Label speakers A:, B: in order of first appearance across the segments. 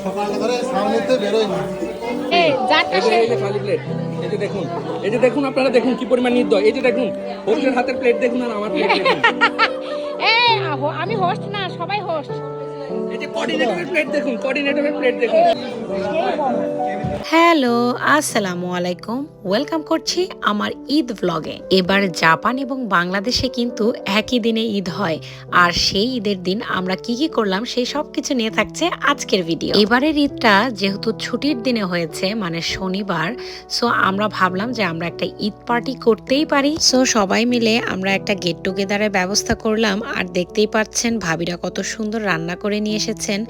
A: সকাল ধরে সামনেতে বেরোই না।
B: এই যে খালি প্লেট, এই যে দেখুন আপনারা দেখুন কি পরিমাণ নির্দয়। এই যে দেখুন হোস্টের হাতের প্লেট দেখুন আর আমার প্লেট দেখুন।
C: আমি হোস্ট না, সবাই হোস্ট।
B: এই যে কোঅর্ডিনেটরের প্লেট দেখুন, কোঅর্ডিনেটরের প্লেট দেখুন।
D: হ্যালো, আসসালামু আলাইকুম। ওয়েলকাম করছি আমার ঈদ ব্লগে। এবার জাপান এবং বাংলাদেশে কিন্তু একই দিনে ঈদ হয়, আর সেই ঈদের দিন আমরা কি কি করলাম সেই সব কিছু নিয়ে থাকছে আজকের ভিডিও। এবারের ঈদটা যেহেতু ছুটির দিনে হয়েছে, মানে শনিবার, সো আমরা ভাবলাম যে আমরা একটা ঈদ পার্টি করতেই পারি। সো সবাই মিলে আমরা একটা গেট টুগেদারের ব্যবস্থা করলাম। আর দেখতেই পাচ্ছেন ভাবিরা কত সুন্দর রান্না করে নিয়ে এসেছেন।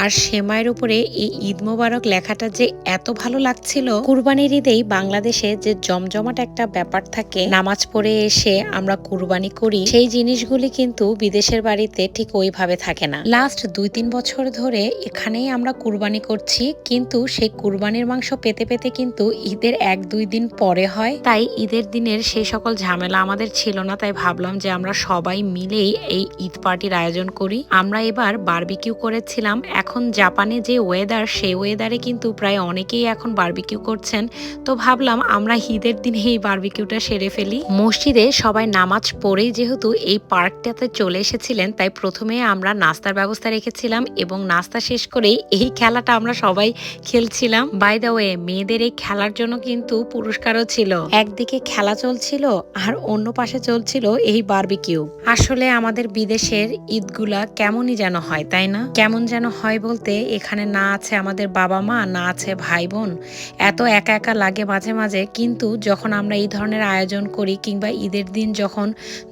D: আর সেমাইয়ের উপরে এই ঈদ মোবারক লেখাটা যে এত ভালো লাগছিল। কুরবানির ঈদেই বাংলাদেশে যে জমজমাট একটা ব্যাপার থাকে, নামাজ পড়ে এসে আমরা কুরবানি করি, সেই জিনিসগুলি কিন্তু বিদেশের বাড়িতে ঠিক ওইভাবে থাকে না। লাস্ট 2-3 বছর ধরে এখানেই আমরা কুরবানি করছি, কিন্তু সেই কুরবানির মাংস পেতে পেতে কিন্তু ঈদের 1-2 দিন পরে হয়। তাই ঈদের দিনের সেই সকল ঝামেলা আমাদের ছিল না। তাই ভাবলাম যে আমরা সবাই মিলেই এই ঈদ পার্টির আয়োজন করি। আমরা এবার বারবিকিউ করেছিলাম। এখন জাপানে যে ওয়েদার, সেই ওয়েদারে কিন্তু প্রায় অনেকেই এখন বারবিকিউ করছেন। তো ভাবলাম আমরা ঈদের দিনে এই বারবিকিউটা সেরে ফেলি। মসজিদে সবাই নামাজ পড়েই যেহেতু এই পার্কটাতে চলে এসেছিলেন, তাই প্রথমে আমরা নাস্তার ব্যবস্থা রেখেছিলাম এবং নাস্তা শেষ করেই এই খেলাটা আমরা সবাই খেলছিলাম। বাই দ্য ওয়ে, মেয়েদের এই খেলার জন্য কিন্তু পুরস্কারও ছিল। একদিকে খেলা চলছিল আর অন্য পাশে চলছিল এই বারবিকিউ। আসলে আমাদের বিদেশের ঈদগুলা কেমনই যেন হয়, তাই না? কেমন যেন হয় বলতে, এখানে না আছে আমাদের বাবা মা, না আছে ভাই বোন, এত একা একা লাগে মাঝে মাঝে। কিন্তু যখন আমরা এই ধরনের আয়োজন করি কিংবা ঈদের দিন যখন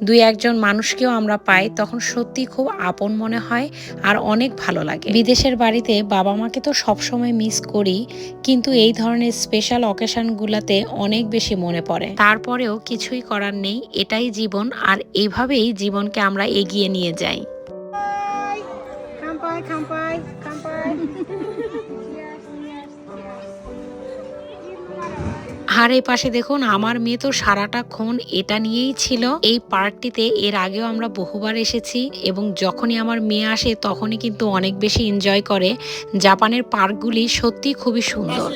D: 2-1 মানুষকেও আমরা পাই, তখন সত্যি খুব আপন মনে হয় আর অনেক ভালো লাগে। বিদেশের বাড়িতে বাবা মাকে তো সবসময় মিস করি, কিন্তু এই ধরনের স্পেশাল অকেশনগুলোতে অনেক বেশি মনে পড়ে। তারপরেও কিছুই করার নেই, এটাই জীবন, আর এইভাবেই জীবনকে আমরা এগিয়ে নিয়ে যাই।
C: খাম্পাই।
D: আর এই পাশে দেখুন আমার মেয়ে তো সারাটাক্ষণ এটা নিয়েই ছিল। এই পার্কটিতে এর আগেও আমরা বহুবার এসেছি এবং যখনই আমার মেয়ে আসে তখনই কিন্তু অনেক বেশি এনজয় করে। জাপানের পার্কগুলি সত্যি খুবই সুন্দর।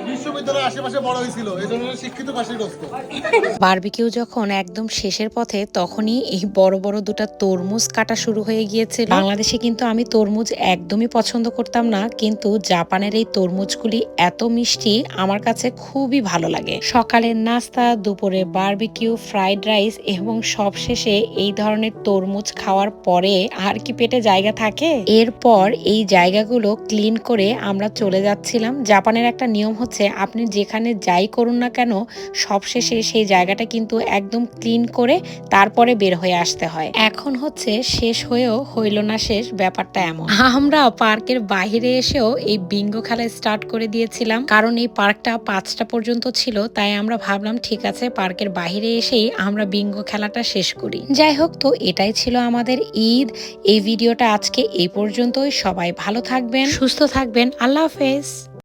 A: বিশ্ববিদ্যালয়ের আশেপাশে বড় হয়েছিল, এই জন্য শিক্ষিত খাসির গোস্ত।
D: বারবিকিউ যখন একদম শেষের পথে, তখনই এই বড় বড় 2টা তরমুজ কাটা শুরু হয়ে গিয়েছিল। বাংলাদেশে কিন্তু আমি তরমুজ একদমই পছন্দ করতাম না, কিন্তু জাপানের এই তরমুজগুলি এত মিষ্টি, আমার কাছে খুবই ভালো লাগে। সকালের নাস্তা, দুপুরে বারবিকিউ, ফ্রাইড রাইস এবং সবশেষে এই ধরনের তরমুজ খাওয়ার পরে আর কি পেটে জায়গা থাকে? এরপর এই জায়গাগুলো ক্লিন করে আমরা চলে যাচ্ছিলাম। জাপানের একটা নিয়ম হচ্ছে, আপনি যেখানে যাই করুন না কেন, সবশেষে সেই জায়গাটা কিন্তু একদম ক্লিন করে তারপরে বের হয়ে আসতে হয়। এখন হচ্ছে শেষ হয়েও হইল না শেষ, ব্যাপারটা এমন। আমরা পার্কের বাইরে এসেও এই বিঙ্গো খেলা স্টার্ট করে দিয়েছিলাম, কারণ এই পার্কটা 5টা পর্যন্ত ছিল। তাই আমরা ভাবলাম ঠিক আছে, পার্কের বাইরে এসেই আমরা বিঙ্গো খেলাটা শেষ করি। যাই হোক, তো এটাই ছিল আমাদের ঈদ। এই ভিডিওটা আজকে এই পর্যন্তই। সবাই ভালো থাকবেন, সুস্থ থাকবেন। আল্লাহ হাফেজ।